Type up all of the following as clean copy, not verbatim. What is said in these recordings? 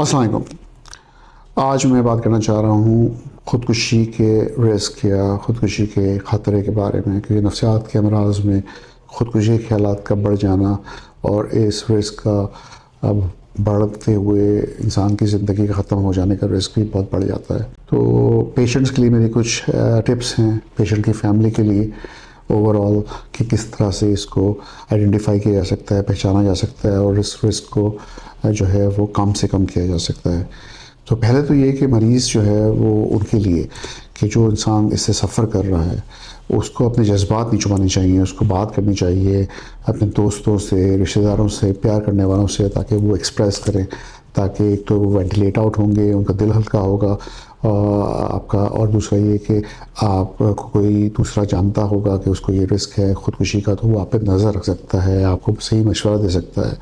السلام علیکم۔ آج میں بات کرنا چاہ رہا ہوں خودکشی کے رسک یا خودکشی کے خطرے کے بارے میں، کیونکہ نفسیات کے امراض میں خودکشی کے خیالات کا بڑھ جانا اور اس رسک کا اب بڑھتے ہوئے انسان کی زندگی کا ختم ہو جانے کا رسک بھی بہت بڑھ جاتا ہے۔ تو پیشنٹس کے لیے میری کچھ ٹپس ہیں، پیشنٹ کی فیملی کے لیے اوورآل، کہ کس طرح سے اس کو آئیڈینٹیفائی کیا جا سکتا ہے، پہچانا جا سکتا ہے اور اس رسک کو جو ہے وہ کم سے کم کیا جا سکتا ہے۔ تو پہلے تو یہ کہ مریض جو ہے وہ ان کے لیے کہ جو انسان اس سے سفر کر رہا ہے اس کو اپنے جذبات نہیں چھپانے چاہیے، اس کو بات کرنی چاہیے اپنے دوستوں سے، رشتہ داروں سے، پیار کرنے والوں سے، تاکہ وہ ایکسپریس کریں، تاکہ ایک تو وہ وینٹیلیٹ آؤٹ ہوں گے، ان کا دل ہلکا ہوگا آپ کا، اور دوسرا یہ کہ آپ کو کوئی دوسرا جانتا ہوگا کہ اس کو یہ رسک ہے خودکشی کا، تو وہ آپ پہ نظر رکھ سکتا ہے، آپ کو صحیح مشورہ دے سکتا ہے۔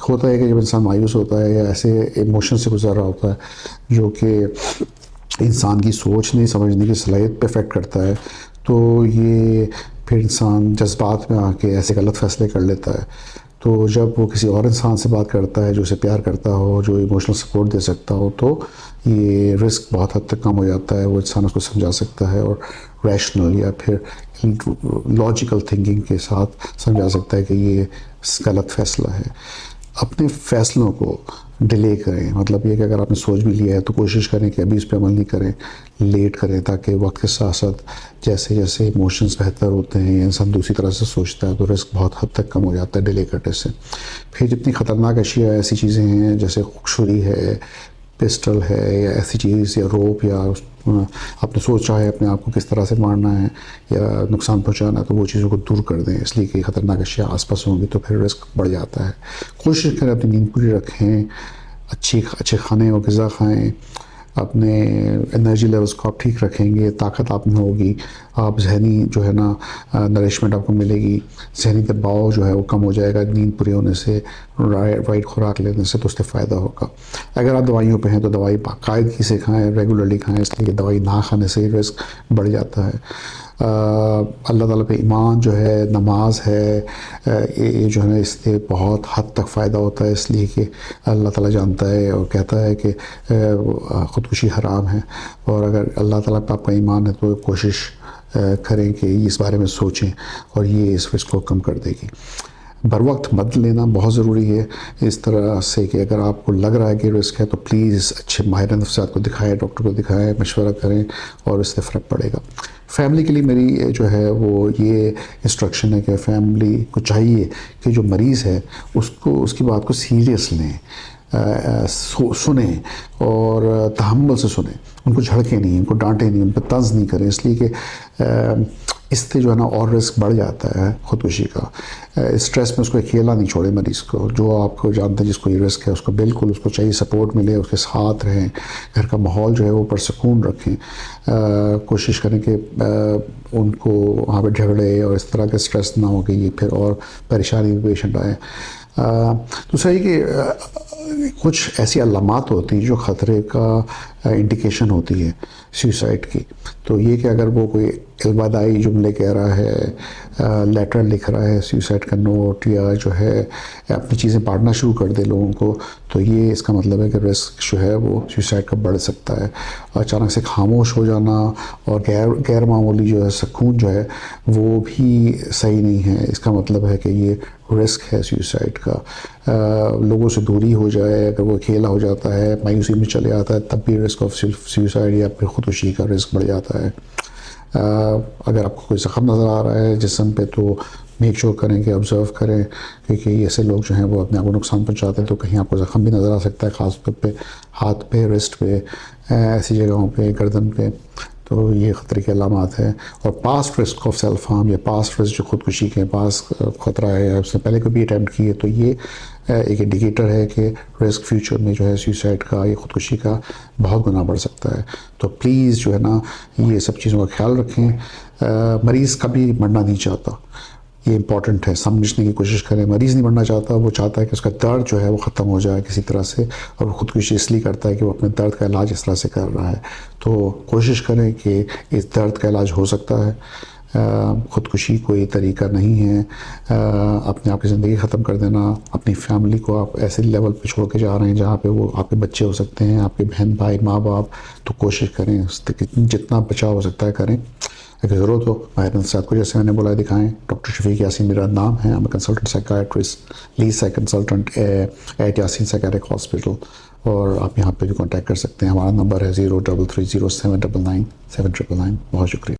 ہوتا ہے کہ جب انسان مایوس ہوتا ہے یا ایسے ایموشن سے گزر رہا ہوتا ہے جو کہ انسان کی سوچنے سمجھنے کی صلاحیت پہ افیکٹ کرتا ہے، تو یہ پھر انسان جذبات میں آ کے ایسے غلط فیصلے کر لیتا ہے۔ تو جب وہ کسی اور انسان سے بات کرتا ہے جو اسے پیار کرتا ہو، جو ایموشنل سپورٹ دے سکتا ہو، تو یہ رسک بہت حد تک کم ہو جاتا ہے، وہ انسان اس کو سمجھا سکتا ہے اور ریشنل یا پھر لاجیکل تھنکنگ کے ساتھ سمجھا سکتا ہے کہ یہ غلط فیصلہ ہے۔ اپنے فیصلوں کو ڈیلے کریں، مطلب یہ کہ اگر آپ نے سوچ بھی لیا ہے تو کوشش کریں کہ ابھی اس پہ عمل نہیں کریں، لیٹ کریں، تاکہ وقت کے ساتھ ساتھ جیسے جیسے ایموشنز بہتر ہوتے ہیں یا انسان دوسری طرح سے سوچتا ہے تو رسک بہت حد تک کم ہو جاتا ہے ڈیلے کرنے سے۔ پھر جتنی خطرناک اشیاء ایسی چیزیں ہیں جیسے چھری ہے، پسٹل ہے، یا ایسی چیز یا روپ، یا آپ نے سوچا ہے اپنے آپ کو کس طرح سے مارنا ہے یا نقصان پہنچانا ہے، تو وہ چیزوں کو دور کر دیں، اس لیے کہ خطرناک اشیاء آس پاس ہوں گی تو پھر رسک بڑھ جاتا ہے۔ کوشش کریں اپنی نیند پوری رکھیں، اچھے کھانے اور غذا کھائیں، اپنے انرجی لیولز کو آپ ٹھیک رکھیں گے، طاقت آپ میں ہوگی، آپ ذہنی جو ہے نا نرشمنٹ آپ کو ملے گی، ذہنی دباؤ جو ہے وہ کم ہو جائے گا نیند پوری ہونے سے، رائٹ خوراک لینے سے، تو اس سے فائدہ ہوگا۔ اگر آپ دوائیوں پہ ہیں تو دوائی باقاعدگی سے کھائیں، ریگولرلی کھائیں، اس لیے کہ دوائی نہ کھانے سے رسک بڑھ جاتا ہے۔ اللہ تعالیٰ پہ ایمان جو ہے، نماز ہے، یہ جو ہے نا اس سے بہت حد تک فائدہ ہوتا ہے، اس لیے کہ اللہ تعالیٰ جانتا ہے اور کہتا ہے کہ خودکشی حرام ہے، اور اگر اللہ تعالیٰ پہ آپ کا ایمان ہے تو کوشش کریں کہ اس بارے میں سوچیں، اور یہ اس رسک کو کم کر دے گی۔ بر وقت مدد لینا بہت ضروری ہے، اس طرح سے کہ اگر آپ کو لگ رہا ہے کہ رسک ہے تو پلیز اچھے ماہر نفسیات کو دکھائیں، ڈاکٹر کو دکھائیں، مشورہ کریں، اور اس سے فرق پڑے گا۔ فیملی کے لیے میری جو ہے وہ یہ انسٹرکشن ہے کہ فیملی کو چاہیے کہ جو مریض ہے اس کی بات کو سیریس لیں، سنیں اور تحمل سے سنیں، ان کو جھڑکیں نہیں، ان کو ڈانٹیں نہیں، ان پہ طنز نہیں کریں، اس لیے کہ اس سے جو ہے نا اور رسک بڑھ جاتا ہے خودکشی کا۔ اسٹریس میں اس کو اکیلا نہیں چھوڑے مریض کو، جو آپ کو جانتے ہیں جس کو یہ رسک ہے اس کو بالکل اس کو چاہیے سپورٹ ملے، اس کے ساتھ رہیں، گھر کا ماحول جو ہے وہ پرسکون رکھیں، کوشش کریں کہ ان کو وہاں پہ جھگڑے اور اس طرح کا اسٹریس نہ ہو کہ یہ پھر اور پریشانی میں پیشنٹ آئے۔ دوسرا یہ کہ کچھ ایسی علامات ہوتی ہیں جو خطرے کا انڈیکیشن ہوتی ہے سوسائڈ کی، تو یہ کہ اگر وہ کوئی الوداعی جملے کہہ رہا ہے، لیٹر لکھ رہا ہے، سوسائڈ کا نوٹ، یا جو ہے اپنی چیزیں بانٹنا شروع کر دے لوگوں کو، تو یہ اس کا مطلب ہے کہ رسک جو ہے وہ سوسائڈ کا بڑھ سکتا ہے۔ اچانک سے خاموش ہو جانا اور غیر معمولی جو ہے سکون جو ہے وہ بھی صحیح نہیں ہے، اس کا مطلب ہے کہ یہ رسک ہے سوسائڈ کا۔ لوگوں سے دوری ہو جائے، اگر وہ اکیلا ہو جاتا ہے، مایوسی میں چلے آتا ہے، تب بھی رسک آف سوسائڈ یا پھر خودکشی کا رسک بڑھ جاتا ہے۔ اگر آپ کو کوئی زخم نظر آ رہا ہے جسم پہ تو میک شور کریں کہ آبزرو کریں، کیونکہ ایسے لوگ جو ہیں وہ اپنے آپ کو نقصان پہنچاتے ہیں، تو کہیں آپ کو زخم بھی نظر آ سکتا ہے، خاص طور پہ ہاتھ پہ، رسٹ پہ، ایسی جگہوں پہ، گردن پہ، تو یہ خطرے کے علامات ہیں۔ اور past risk of self harm یا پاسٹ رسک جو خودکشی کے پاس خطرہ ہے یا اس نے پہلے کبھی اٹیمپٹ کی ہے، تو یہ ایک انڈیکیٹر ہے کہ رسک فیوچر میں جو ہے سوسائڈ کا یا خودکشی کا بہت گنا بڑھ سکتا ہے۔ تو پلیز جو ہے نا یہ سب چیزوں کا خیال رکھیں۔ مریض کبھی مرنا نہیں چاہتا، یہ امپورٹنٹ ہے، سمجھنے کی کوشش کریں۔ مریض نہیں مرنا چاہتا، وہ چاہتا ہے کہ اس کا درد جو ہے وہ ختم ہو جائے کسی طرح سے، اور وہ خودکشی اس لیے کرتا ہے کہ وہ اپنے درد کا علاج اس طرح سے کر رہا ہے۔ تو کوشش کریں کہ اس درد کا علاج ہو سکتا ہے، خودکشی کوئی طریقہ نہیں ہے. اپنے آپ کی زندگی ختم کر دینا، اپنی فیملی کو آپ ایسے لیول پہ چھوڑ کے جا رہے ہیں جہاں پہ وہ آپ کے بچے ہو سکتے ہیں، آپ کے بہن بھائی ماں باپ، تو کوشش کریں جتنا بچاؤ ہو سکتا ہے کریں. اگر ضرورت ہو ماہر نفسیات کو جیسے میں نے بولا دکھائیں. ڈاکٹر شفیق یاسین میرا نام ہے. I'm a consultant psychiatrist, lead psych consultant at Yasin psychiatric hospital. اور آپ یہاں پہ بھی کانٹیکٹ کر سکتے ہیں. ہمارا نمبر ہے 0330799799. بہت شکریہ.